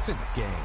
It's in the game.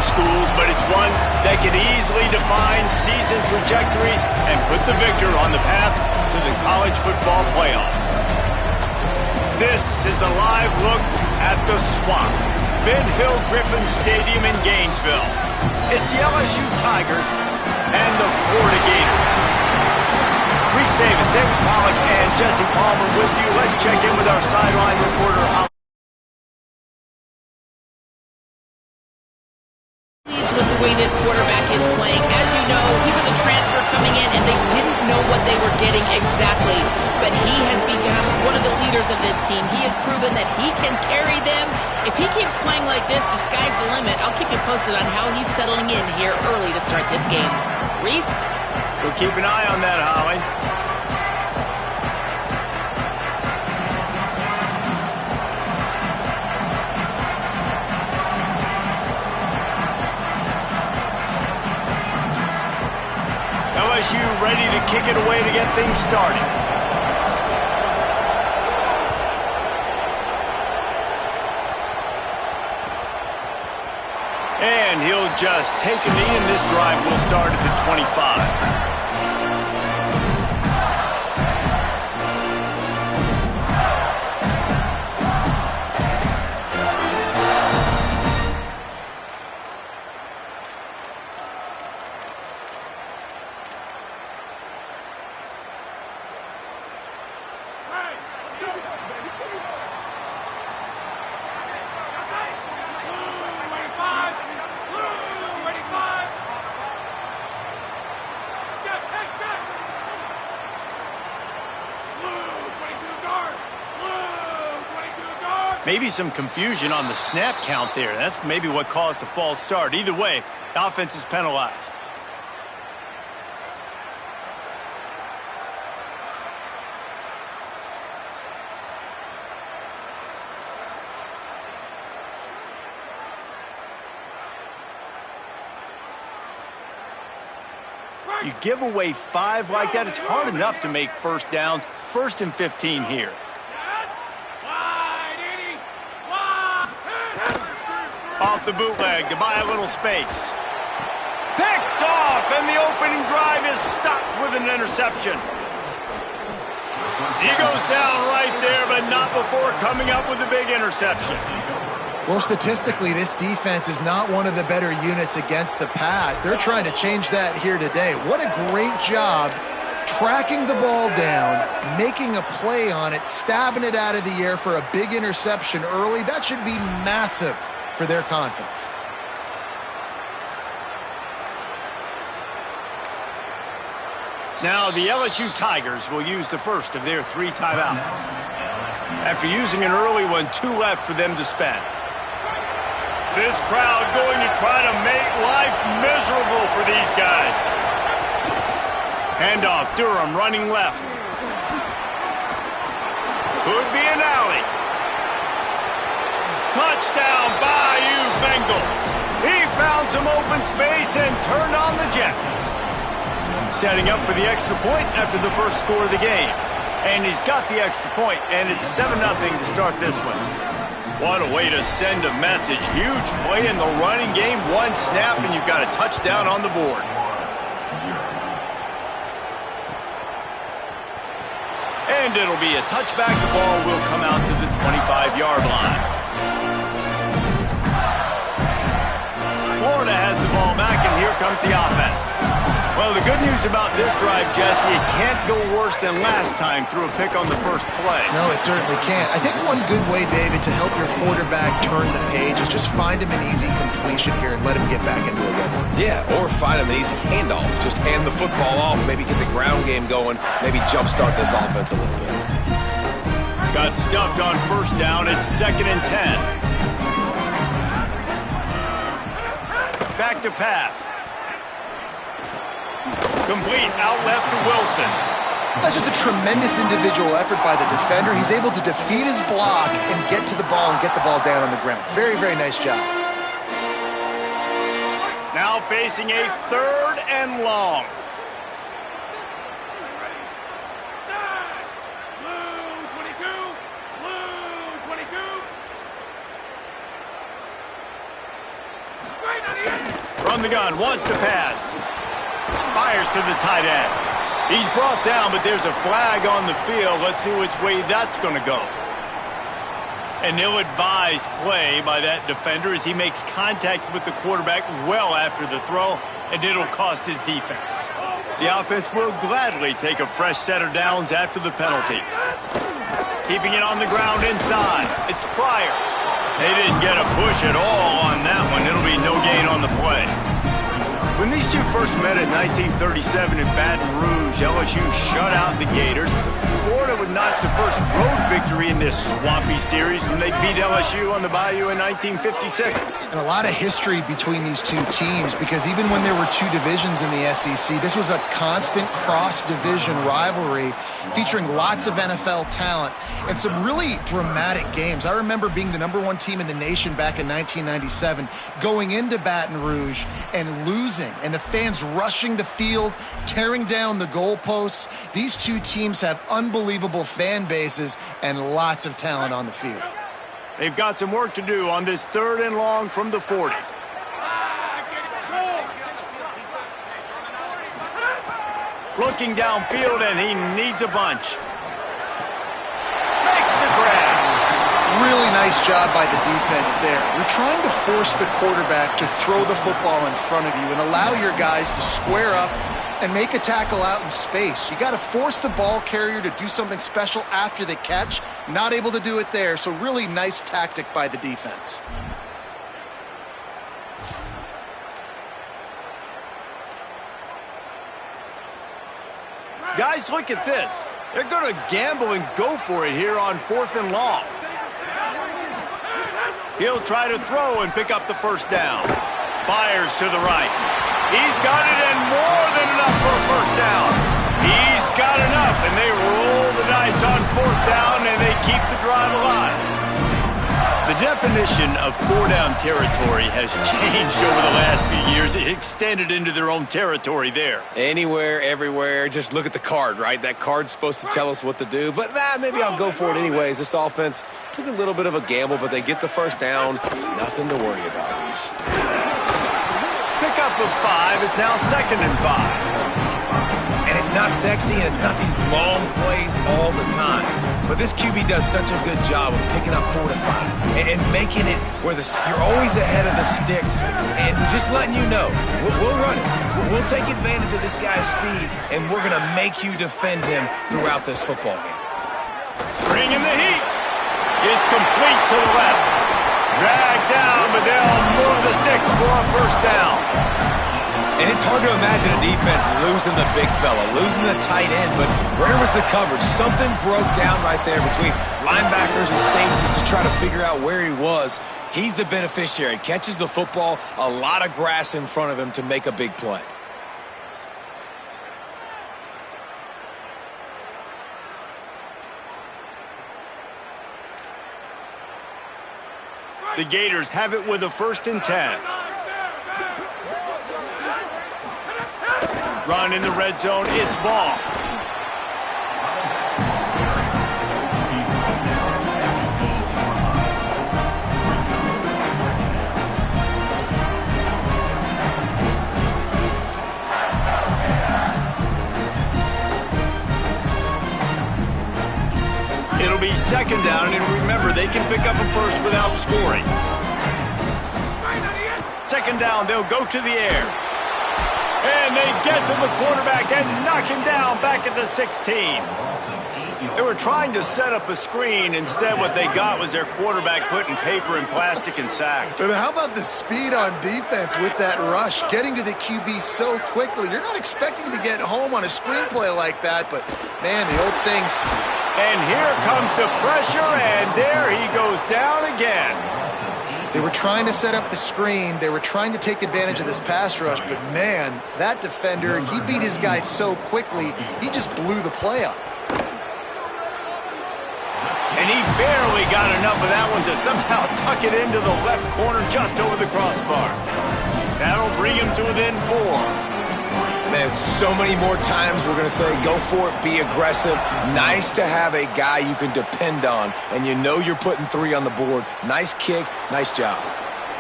Schools, but it's one that can easily define season trajectories and put the victor on the path to the college football playoff. This is a live look at the Swamp, Ben Hill Griffin Stadium in Gainesville. It's the LSU Tigers and the Florida Gators. Reese Davis, David Pollack, and Jesse Palmer with you. Let's check in with our sideline reporter. With the way this quarterback is playing. As you know, he was a transfer coming in and they didn't know what they were getting exactly. But he has become one of the leaders of this team. He has proven that he can carry them. If he keeps playing like this, the sky's the limit. I'll keep you posted on how he's settling in here early to start this game. Reese? We'll keep an eye on that, Holly. LSU ready to kick it away to get things started. And he'll just take a knee, and this drive will start at the 25. Maybe some confusion on the snap count there. That's maybe what caused the false start. Either way, the offense is penalized. You give away 5 like that, it's hard enough to make first downs. 1st and 15 here. Off the bootleg to buy a little space. Picked off, and the opening drive is stopped with an interception. He goes down right there, but not before coming up with a big interception. Well, statistically, this defense is not one of the better units against the pass. They're trying to change that here today. What a great job tracking the ball down, making a play on it, stabbing it out of the air for a big interception early. That should be massive for their confidence. Now the LSU Tigers will use the first of their 3 timeouts. After using an early one, 2 left for them to spend. This crowd going to try to make life miserable for these guys. Handoff, Durham running left. Could be an alley. Touchdown, Bayou Bengals. He found some open space and turned on the Jets. Setting up for the extra point after the first score of the game. And he's got the extra point, and it's 7-0 to start this one. What a way to send a message. Huge play in the running game. 1 snap, and you've got a touchdown on the board. And it'll be a touchback. The ball will come out to the 25-yard line. Florida has the ball back, and here comes the offense. Well, the good news about this drive, Jesse, it can't go worse than last time through a pick on the first play. No, it certainly can't. I think one good way, David, to help your quarterback turn the page is just find him an easy completion here and let him get back into a rhythm. Yeah, or find him an easy handoff. Just hand the football off, maybe get the ground game going, maybe jumpstart this offense a little bit. Got stuffed on first down. It's 2nd and 10. Back to pass. Complete, out left to Wilson. That's just a tremendous individual effort by the defender. He's able to defeat his block and get to the ball and get the ball down on the ground. Very, very nice job. Now facing a 3rd and long. From the gun, wants to pass. Fires to the tight end. He's brought down, but there's a flag on the field. Let's see which way that's going to go. An ill-advised play by that defender as he makes contact with the quarterback well after the throw, and it'll cost his defense. The offense will gladly take a fresh set of downs after the penalty. Keeping it on the ground inside. It's Pryor. They didn't get a push at all on that one. It'll be no gain on the play. When these two first met in 1937 in Baton Rouge, LSU shut out the Gators. Florida would notch the first road victory in this swampy series when they beat LSU on the Bayou in 1956. And a lot of history between these two teams because even when there were 2 divisions in the SEC, this was a constant cross-division rivalry featuring lots of NFL talent and some really dramatic games. I remember being the #1 team in the nation back in 1997, going into Baton Rouge and losing, and the fans rushing the field, tearing down the goalposts. These two teams have unbelievable fan bases and lots of talent on the field. They've got some work to do on this 3rd and long from the 40. Looking downfield, and he needs a bunch. Makes the grab. Really nice job by the defense there. You're trying to force the quarterback to throw the football in front of you and allow your guys to square up and make a tackle out in space. You got to force the ball carrier to do something special after the catch. Not able to do it there, so really nice tactic by the defense. Guys, look at this. They're going to gamble and go for it here on 4th and long. He'll try to throw and pick up the first down. Fires to the right. He's got it, and more than enough for a first down. He's got enough, and they roll the dice on fourth down, and they keep the drive alive. The definition of four-down territory has changed over the last few years. It extended into their own territory there. Anywhere, everywhere, just look at the card, right? That card's supposed to tell us what to do, but maybe I'll go for it anyways. This offense took a little bit of a gamble, but they get the first down. Nothing to worry about, Reese. Pickup of 5. It's now 2nd and 5. And it's not sexy, and it's not these long plays all the time. But this QB does such a good job of picking up 4 to 5 and making it where you're always ahead of the sticks and just letting you know, we'll run it. We'll take advantage of this guy's speed, and we're going to make you defend him throughout this football game. Bring in the heat. It's complete to the left. Dragged down, but they'll move the sticks for a first down. And it's hard to imagine a defense losing the big fella, losing the tight end, but where was the coverage? Something broke down right there between linebackers and safeties to try to figure out where he was. He's the beneficiary. Catches the football, a lot of grass in front of him to make a big play. The Gators have it with a 1st and 10. Run in the red zone, it's ball. It'll be 2nd down, and remember, they can pick up a first without scoring. 2nd down, they'll go to the air. And they get to the quarterback and knock him down back at the 16. They were trying to set up a screen. Instead, what they got was their quarterback putting paper and plastic and sack. But how about the speed on defense with that rush? Getting to the QB so quickly. You're not expecting to get home on a screenplay like that, but, man, the old saying... And here comes the pressure, and there he goes down again. They were trying to set up the screen. They were trying to take advantage of this pass rush, but, man, that defender, he beat his guy so quickly, he just blew the play up. And he barely got enough of that one to somehow tuck it into the left corner just over the crossbar. That'll bring him to within 4. Man, so many more times we're going to say, go for it, be aggressive. Nice to have a guy you can depend on, and you know you're putting 3 on the board. Nice kick, nice job.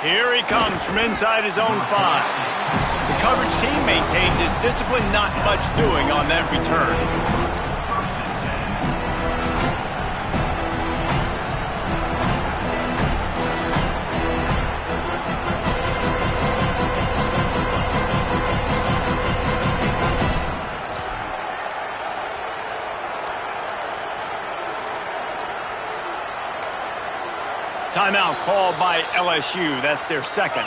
Here he comes from inside his own 5. The coverage team maintained his discipline, not much doing on that return. Timeout called by LSU. That's their 2nd.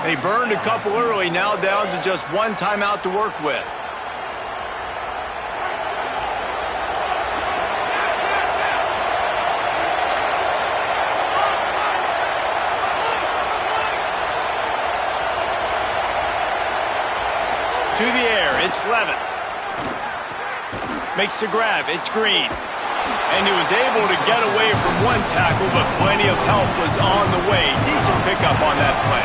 They burned a couple early, now down to just 1 timeout to work with. To the air, it's Levitt. Makes the grab, it's Green. And he was able to get away from 1 tackle, but plenty of help was on the way. Decent pickup on that play.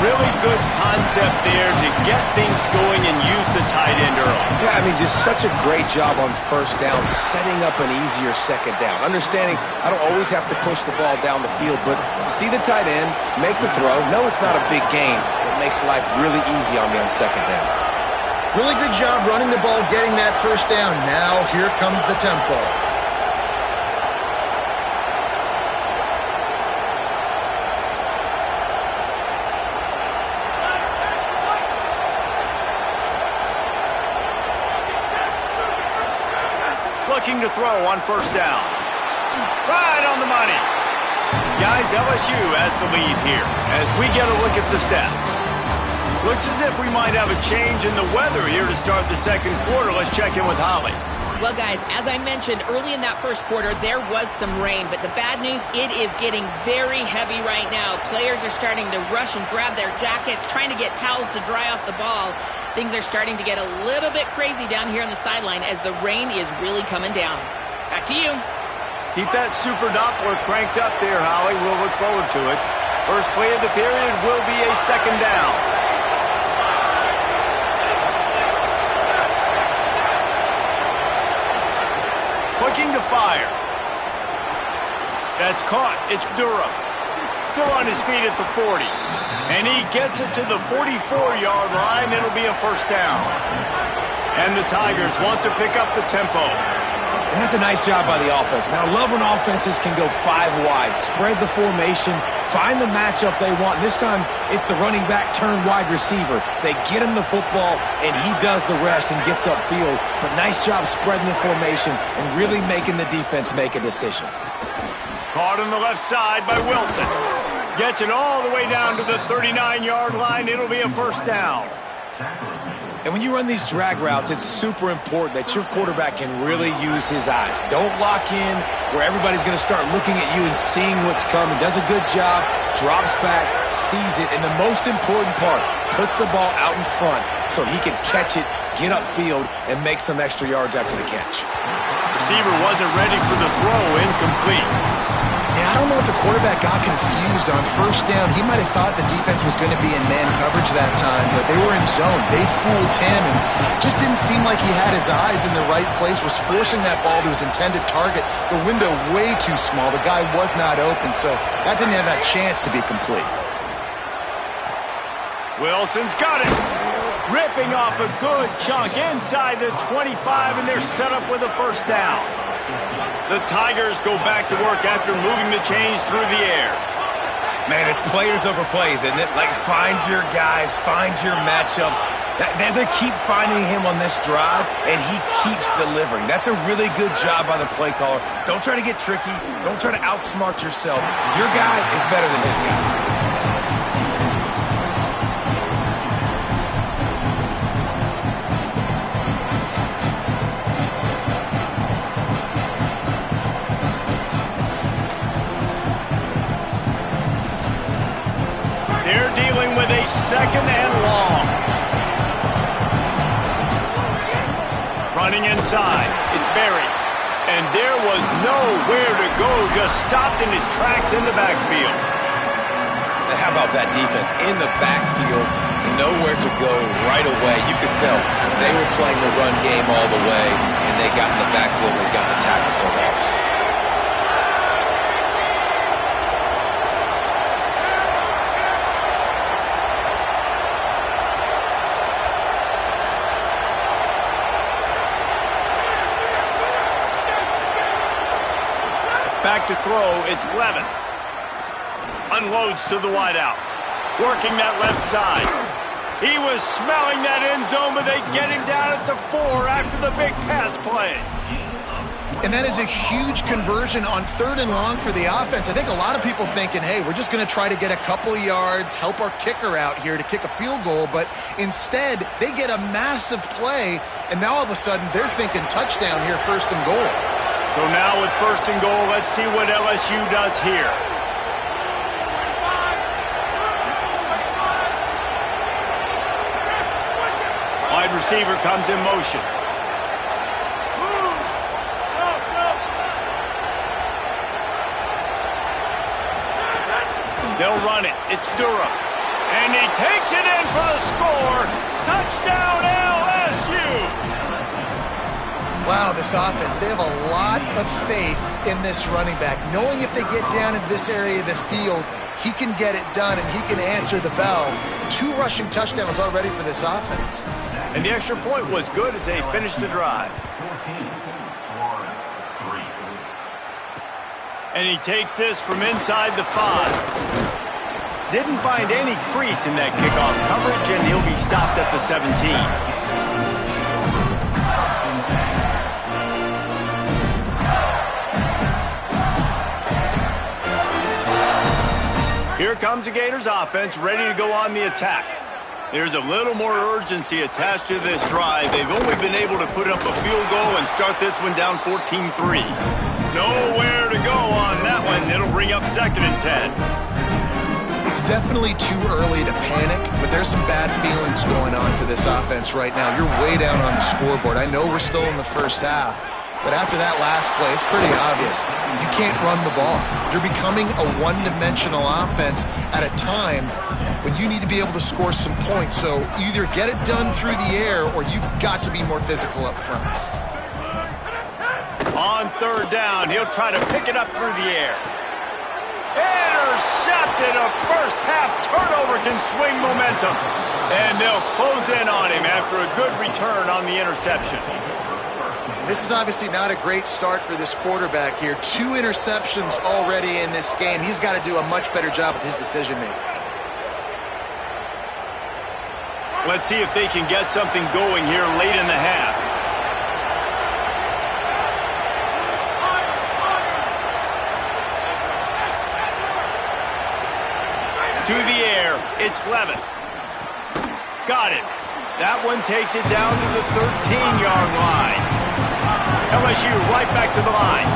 Really good concept there to get things going and use the tight end early. Yeah, I mean, just such a great job on 1st down, setting up an easier 2nd down. Understanding I don't always have to push the ball down the field, but see the tight end, make the throw. No, it's not a big gain. It makes life really easy on me on 2nd down. Really good job running the ball, getting that first down. Now, here comes the tempo. Looking to throw on 1st down. Right on the money. Guys, LSU has the lead here as we get a look at the stats. Looks as if we might have a change in the weather here to start the 2nd quarter. Let's check in with Holly. Well, guys, as I mentioned, early in that first quarter, there was some rain. But the bad news, it is getting very heavy right now. Players are starting to rush and grab their jackets, trying to get towels to dry off the ball. Things are starting to get a little bit crazy down here on the sideline as the rain is really coming down. Back to you. Keep that super Doppler cranked up there, Holly. We'll look forward to it. First play of the period will be a second down. Looking to fire. That's caught. It's Durham. Still on his feet at the 40. And he gets it to the 44-yard line. It'll be a first down. And the Tigers want to pick up the tempo. And that's a nice job by the offense. Man, I love when offenses can go 5 wide, spread the formation, find the matchup they want. This time, it's the running back turned wide receiver. They get him the football, and he does the rest and gets upfield. But nice job spreading the formation and really making the defense make a decision. Caught on the left side by Wilson. Gets it all the way down to the 39-yard line. It'll be a first down. And when you run these drag routes, it's super important that your quarterback can really use his eyes. Don't lock in where everybody's going to start looking at you and seeing what's coming. Does a good job, drops back, sees it, and the most important part, puts the ball out in front so he can catch it, get upfield, and make some extra yards after the catch. Receiver wasn't ready for the throw, incomplete. Yeah, I don't know if the quarterback got confused on first down. He might have thought the defense was going to be in man coverage that time, but they were in zone. They fooled him and just didn't seem like he had his eyes in the right place, was forcing that ball to his intended target. The window way too small. The guy was not open, so that didn't have that chance to be complete. Wilson's got it. Ripping off a good chunk inside the 25, and they're set up with a first down. The Tigers go back to work after moving the chains through the air. Man, it's players over plays, isn't it? Like, find your guys, find your matchups. They keep finding him on this drive, and he keeps delivering. That's a really good job by the play caller. Don't try to get tricky. Don't try to outsmart yourself. Your guy is better than his guy. They're dealing with a second and long. Running inside. It's buried. And there was nowhere to go. Just stopped in his tracks in the backfield. How about that defense? In the backfield, nowhere to go right away. You could tell they were playing the run game all the way, and they got in the backfield and got the tackle for a loss. Back to throw, it's Levin. Unloads to the wideout. Working that left side. He was smelling that end zone, but they get him down at the 4 after the big pass play. And that is a huge conversion on 3rd and long for the offense. I think a lot of people thinking, hey, we're just going to try to get a couple yards, help our kicker out here to kick a field goal. But instead, they get a massive play, and now all of a sudden they're thinking touchdown here, 1st and goal. So now with 1st and goal, let's see what LSU does here. Wide receiver comes in motion. They'll run it. It's Durham. And he takes it in for the score. Touchdown LSU! Wow, this offense, they have a lot of faith in this running back. Knowing if they get down in this area of the field, he can get it done and he can answer the bell. 2 rushing touchdowns already for this offense. And the extra point was good as they finished the drive. And he takes this from inside the 5. Didn't find any crease in that kickoff coverage, and he'll be stopped at the 17. Here comes the Gators offense, ready to go on the attack. There's a little more urgency attached to this drive. They've only been able to put up a field goal and start this one down 14-3. Nowhere to go on that one. It'll bring up 2nd and 10. It's definitely too early to panic, but there's some bad feelings going on for this offense right now. You're way down on the scoreboard. I know we're still in the first half, but after that last play, it's pretty obvious. You can't run the ball. You're becoming a one-dimensional offense at a time when you need to be able to score some points. So either get it done through the air or you've got to be more physical up front. On 3rd down, he'll try to pick it up through the air. Intercepted. A first-half turnover can swing momentum. And they'll close in on him after a good return on the interception. This is obviously not a great start for this quarterback here. 2 interceptions already in this game. He's got to do a much better job with his decision-making. Let's see if they can get something going here late in the half. To the air, it's Levin. Got it. That one takes it down to the 13-yard line. LSU right back to the line.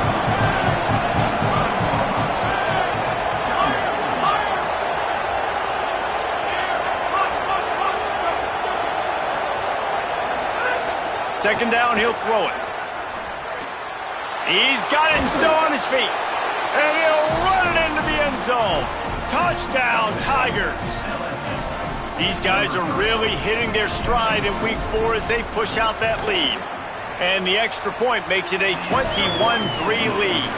Second down, he'll throw it. He's got it and still on his feet. And he'll run it into the end zone. Touchdown, Tigers. These guys are really hitting their stride in week 4 as they push out that lead. And the extra point makes it a 21-3 lead.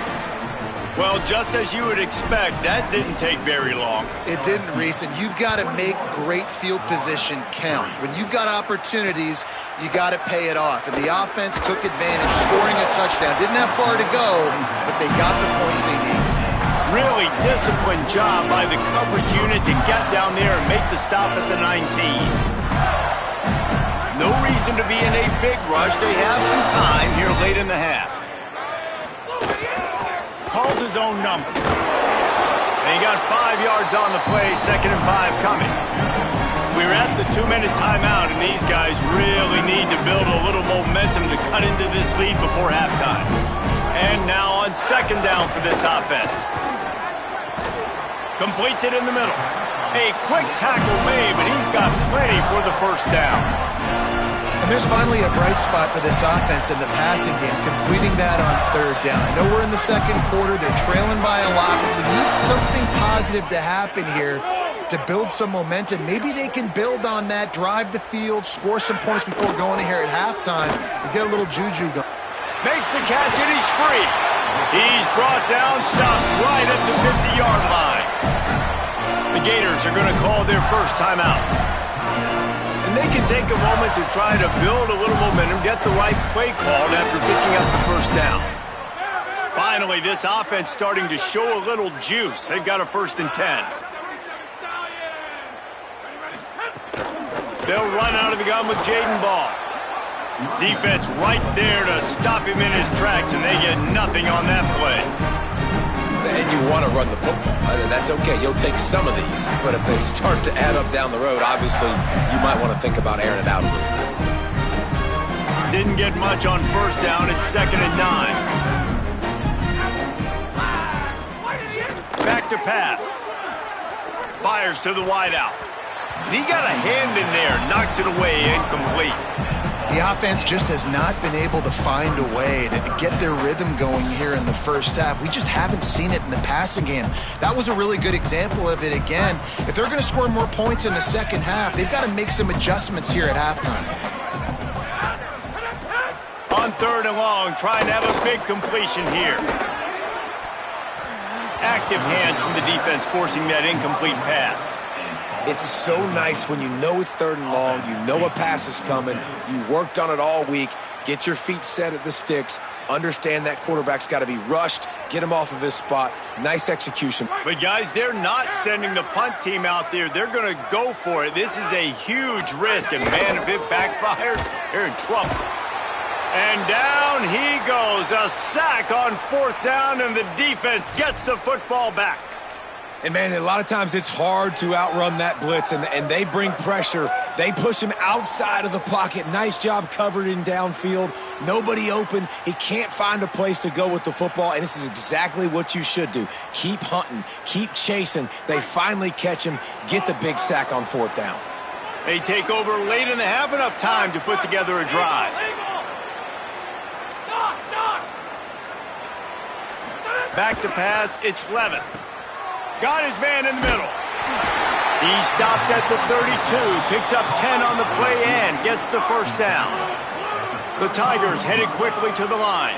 Well, just as you would expect, that didn't take very long. It didn't, Reese, and you've got to make great field position count. When you've got opportunities, you got to pay it off. And the offense took advantage, scoring a touchdown. Didn't have far to go, but they got the points they needed. Really disciplined job by the coverage unit to get down there and make the stop at the 19. No reason to be in a big rush. They have some time here late in the half. Calls his own number. And he got 5 yards on the play, 2nd and 5 coming. We're at the 2-minute timeout, and these guys really need to build a little momentum to cut into this lead before halftime. And now on 2nd down for this offense. Completes it in the middle. A quick tackle made, but he's got plenty for the first down. And there's finally a bright spot for this offense in the passing game, completing that on 3rd down. I know we're in the 2nd quarter. They're trailing by a lot, but we need something positive to happen here to build some momentum. Maybe they can build on that, drive the field, score some points before going in here at halftime, and get a little juju going. Makes the catch, and he's free. He's brought down, stopped right at the 50-yard line. The Gators are going to call their first timeout. And they can take a moment to try to build a little momentum, get the right play called after picking up the first down. Finally, this offense starting to show a little juice. They've got a 1st and 10. They'll run out of the gun with Jaden Ball. Defense right there to stop him in his tracks, and they get nothing on that play. And you want to run the football. That's okay. You'll take some of these. But if they start to add up down the road, obviously, you might want to think about airing it out a little bit. Didn't get much on 1st down. It's 2nd and 9. Back to pass. Fires to the wideout. And he got a hand in there. Knocks it away. Incomplete. The offense just has not been able to find a way to get their rhythm going here in the first half. We just haven't seen it in the passing game. That was a really good example of it again. If they're going to score more points in the second half, they've got to make some adjustments here at halftime. On 3rd and long, trying to have a big completion here. Active hands from the defense forcing that incomplete pass. It's so nice when you know it's 3rd and long, you know a pass is coming, you worked on it all week, get your feet set at the sticks, understand that quarterback's got to be rushed, get him off of his spot. Nice execution. But, guys, they're not sending the punt team out there. They're going to go for it. This is a huge risk, and, man, if it backfires, they're in trouble. And down he goes. A sack on 4th down, and the defense gets the football back. And, man, a lot of times it's hard to outrun that blitz, and they bring pressure They push him outside of the pocket. Nice job covering downfield. Nobody open. He can't find a place to go with the football, and this is exactly what you should do. Keep hunting. Keep chasing. They finally catch him. Get the big sack on 4th down. They take over late and have enough time to put together a drive. Back to pass, it's Levin. Got his man in the middle. He stopped at the 32, picks up 10 on the play and gets the first down. The Tigers headed quickly to the line.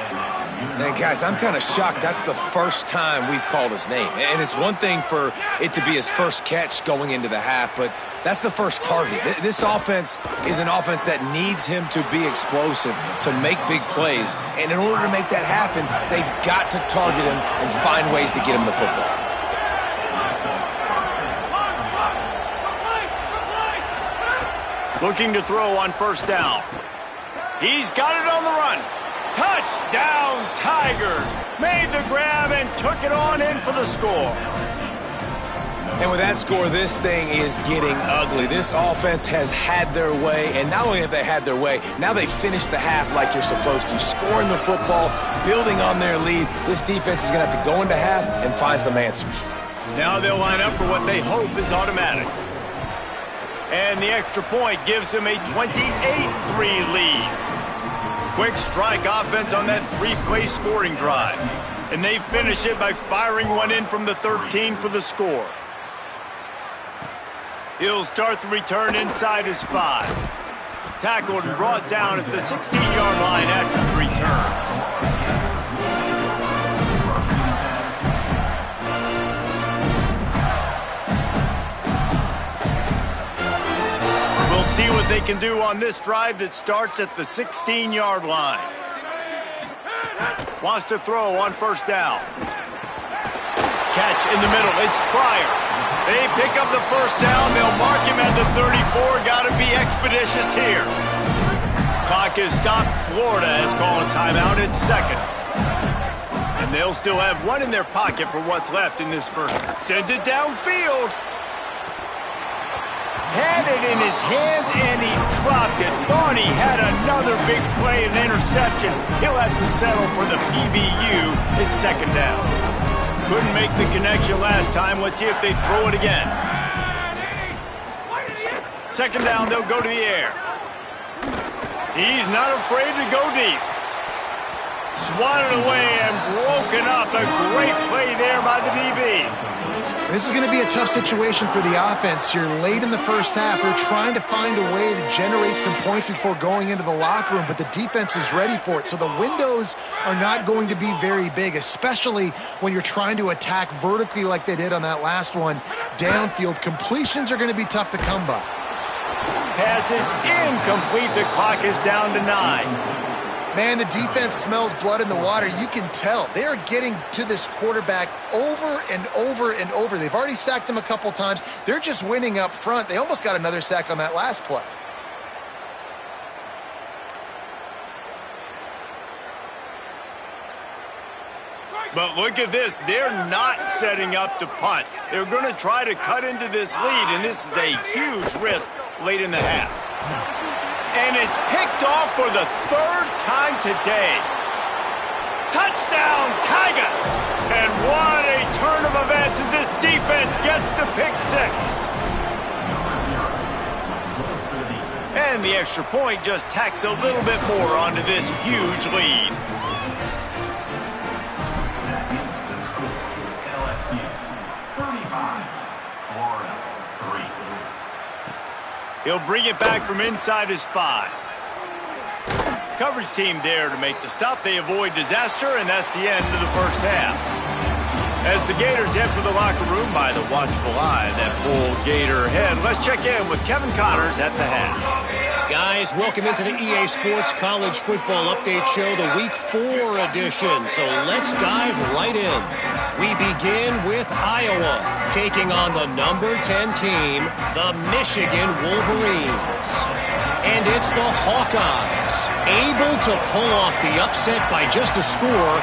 Man, guys, I'm kind of shocked. That's the first time we've called his name. And it's one thing for it to be his first catch going into the half, but that's the first target. This offense is an offense that needs him to be explosive, to make big plays. And in order to make that happen, they've got to target him and find ways to get him the football. Looking to throw on 1st down. He's got it on the run. Touchdown, Tigers. Made the grab and took it on in for the score. And with that score, this thing is getting ugly. This offense has had their way, and not only have they had their way, now they finished the half like you're supposed to, scoring the football, building on their lead. This defense is going to have to go into half and find some answers. Now they'll line up for what they hope is automatic. And the extra point gives them a 28-3 lead. Quick strike offense on that 3-play scoring drive. And they finish it by firing one in from the 13 for the score. He'll start the return inside his 5. Tackled and brought down at the 16-yard line after the return. We'll see what they can do on this drive that starts at the 16-yard line. Wants to throw on 1st down. Catch in the middle. It's Pryor. They pick up the 1st down. They'll mark him at the 34. Got to be expeditious here. Clock is stopped. Florida has called a timeout at 2nd. And they'll still have one in their pocket for what's left in this first. Sends it downfield. Had it in his hands and he dropped it. Thought he had another big play and interception. He'll have to settle for the PBU. It's 2nd down. Couldn't make the connection last time. Let's see if they throw it again. 2nd down, they'll go to the air. He's not afraid to go deep. Swatted away and broken up. A great play there by the DB. This is going to be a tough situation for the offense here. Late in the first half, they're trying to find a way to generate some points before going into the locker room, but the defense is ready for it. So the windows are not going to be very big, especially when you're trying to attack vertically like they did on that last one. Downfield completions are going to be tough to come by. Pass is incomplete. The clock is down to 9. Man, the defense smells blood in the water. You can tell. They are getting to this quarterback over and over and over. They've already sacked him a couple times. They're just winning up front. They almost got another sack on that last play. But look at this. They're not setting up to punt. They're going to try to cut into this lead, and this is a huge risk late in the half. And it's picked off for the 3rd time today. Touchdown, Tigers! And what a turn of events as this defense gets the pick 6. And the extra point just tacks a little bit more onto this huge lead. He'll bring it back from inside his 5. Coverage team there to make the stop. They avoid disaster, and that's the end of the first half. As the Gators head for the locker room by the watchful eye, that full Gator head. Let's check in with Kevin Connors at the half. Guys, welcome into the EA Sports College Football Update Show, the Week 4 edition. So let's dive right in. We begin with Iowa, taking on the number 10 team, the Michigan Wolverines. And it's the Hawkeyes, able to pull off the upset by just a score.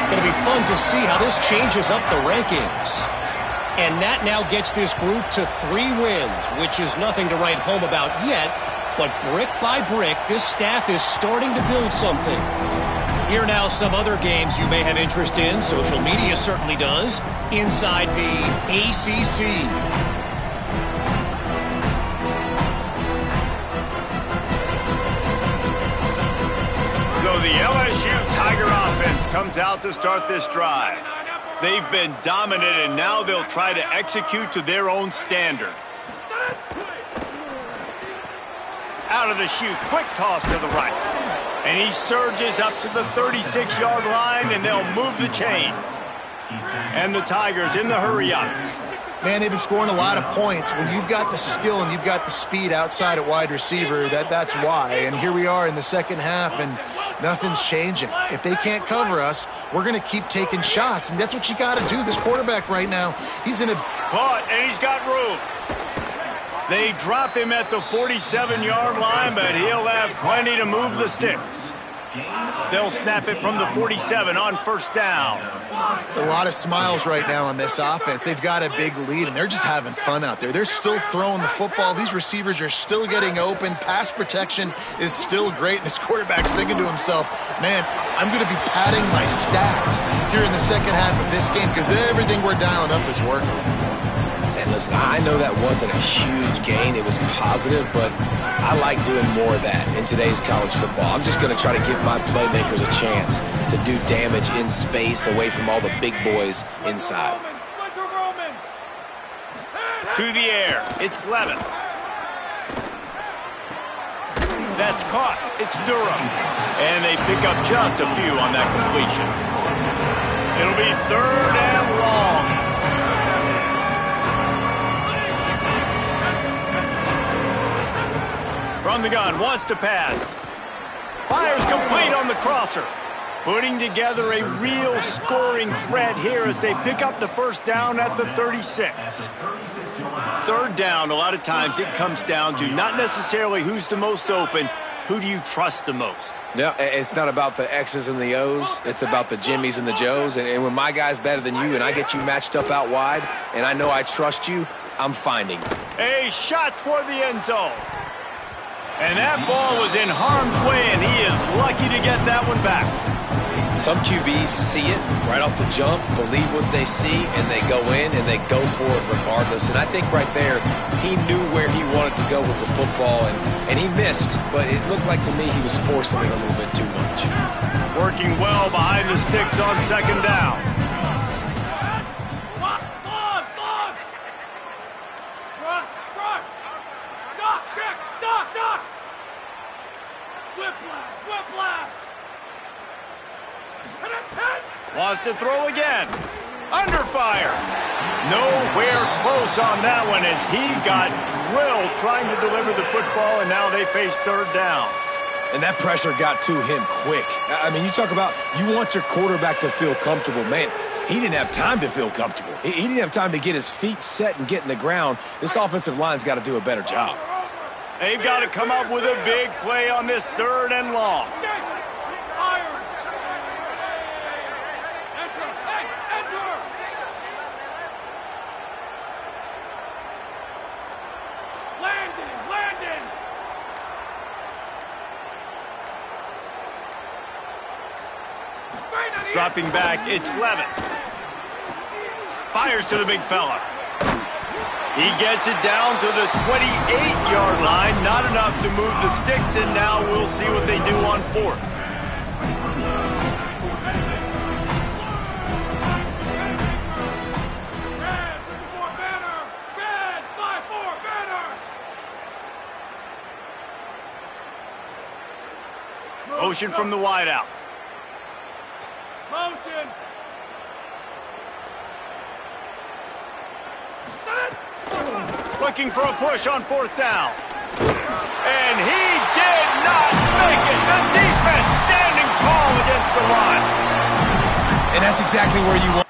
Going to be fun to see how this changes up the rankings. And that now gets this group to 3 wins, which is nothing to write home about yet. But brick by brick, this staff is starting to build something. Here now some other games you may have interest in. Social media certainly does. Inside the ACC. So the LSU Tiger offense comes out to start this drive. They've been dominant, and now they'll try to execute to their own standard. Out of the chute, quick toss to the right. And he surges up to the 36-yard line, and they'll move the chains. And the Tigers in the hurry-up. Man, they've been scoring a lot of points. When you've got the skill and you've got the speed outside at wide receiver, that's why. And here we are in the second half, and nothing's changing. If they can't cover us, we're going to keep taking shots, and that's what you got to do. This quarterback right now, he's in a... Caught, and he's got room. They drop him at the 47-yard line, but he'll have plenty to move the sticks. They'll snap it from the 47 on first down. A lot of smiles right now on this offense. They've got a big lead, and they're just having fun out there. They're still throwing the football. These receivers are still getting open. Pass protection is still great. This quarterback's thinking to himself, man, I'm going to be padding my stats here in the second half of this game because everything we're dialing up is working. And listen, I know that wasn't a huge gain. It was positive, but I like doing more of that in today's college football. I'm just going to try to give my playmakers a chance to do damage in space away from all the big boys inside. To the air. It's Levin. That's caught. It's Durham. And they pick up just a few on that completion. It'll be 3rd and long. From the gun, wants to pass. Fires complete on the crosser. Putting together a real scoring threat here as they pick up the first down at the 36. 3rd down, a lot of times it comes down to not necessarily who's the most open, who do you trust the most? No, it's not about the X's and the O's. It's about the Jimmies and the Joes. And when my guy's better than you and I get you matched up out wide and I know I trust you, I'm finding you. A shot toward the end zone. And that ball was in harm's way, and he is lucky to get that one back. Some QBs see it right off the jump, believe what they see, and they go in and they go for it regardless. And I think right there, he knew where he wanted to go with the football, and he missed, but it looked like to me he was forcing it a little bit too much. Working well behind the sticks on 2nd down. Wants to throw again. Under fire. Nowhere close on that one as he got drilled trying to deliver the football, and now they face 3rd down. And that pressure got to him quick. I mean, you talk about you want your quarterback to feel comfortable. Man, he didn't have time to feel comfortable. He didn't have time to get his feet set and get in the ground. This offensive line's got to do a better job. They've got to come up with a big play on this 3rd and long. Dropping back, it's Levin. Fires to the big fella. He gets it down to the 28-yard line. Not enough to move the sticks, and now we'll see what they do on 4th. Motion from the wideout. Motion. Looking for a push on 4th down. And he did not make it. The defense standing tall against the run. And that's exactly where you want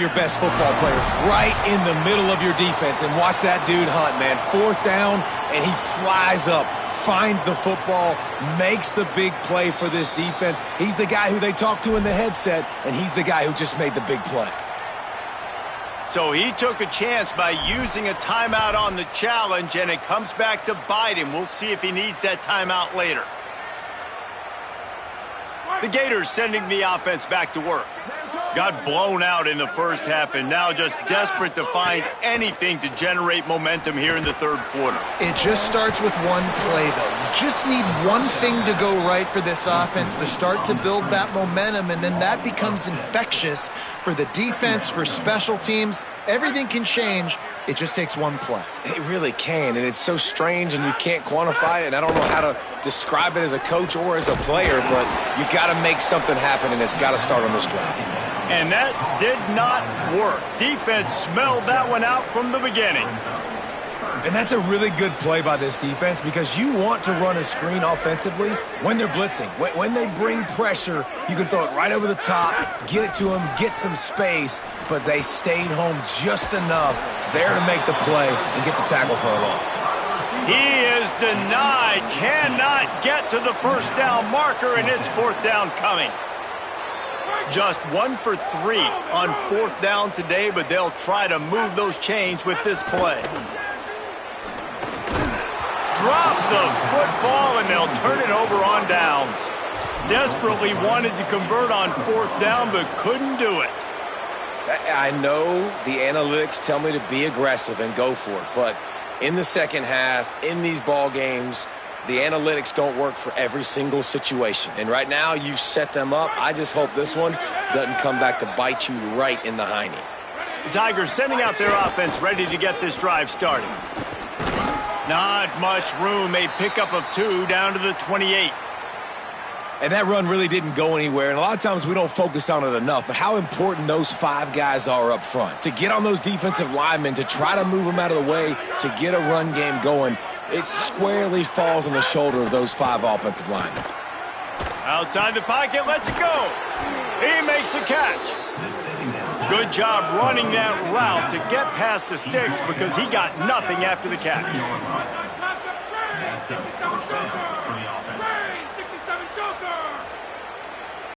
your best football players, right in the middle of your defense. And watch that dude hunt, man. 4th down, and he flies up, finds the football, makes the big play for this defense. He's the guy who they talk to in the headset, and he's the guy who just made the big play. So he took a chance by using a timeout on the challenge, and it comes back to bite him. We'll see if he needs that timeout later. The Gators sending the offense back to work. Got blown out in the first half and now just desperate to find anything to generate momentum here in the third quarter. It just starts with one play, though. You just need one thing to go right for this offense to start to build that momentum, and then that becomes infectious for the defense, for special teams. Everything can change. It just takes one play. It really can, and it's so strange, and you can't quantify it, and I don't know how to describe it as a coach or as a player, but you got to make something happen, and it's got to start on this drive. And that did not work. Defense smelled that one out from the beginning. And that's a really good play by this defense because you want to run a screen offensively when they're blitzing. When they bring pressure, you can throw it right over the top, get it to them, get some space, but they stayed home just enough there to make the play and get the tackle for a loss. He is denied, cannot get to the first down marker, and it's fourth down coming. Just 1 for 3 on fourth down today, but they'll try to move those chains with this play. Drop the football, and they'll turn it over on downs. Desperately wanted to convert on fourth down, but couldn't do it. I know the analytics tell me to be aggressive and go for it, but in the second half, in these ball games, the analytics don't work for every single situation. And right now, you've set them up. I just hope this one doesn't come back to bite you right in the hiney. The Tigers sending out their offense ready to get this drive started. Not much room. A pickup of 2 down to the 28. And that run really didn't go anywhere. And a lot of times we don't focus on it enough, but how important those 5 guys are up front. To get on those defensive linemen, to try to move them out of the way, to get a run game going, it squarely falls on the shoulder of those 5 offensive linemen. Outside the pocket, lets it go. He makes a catch. Good job running that route to get past the sticks because he got nothing after the catch.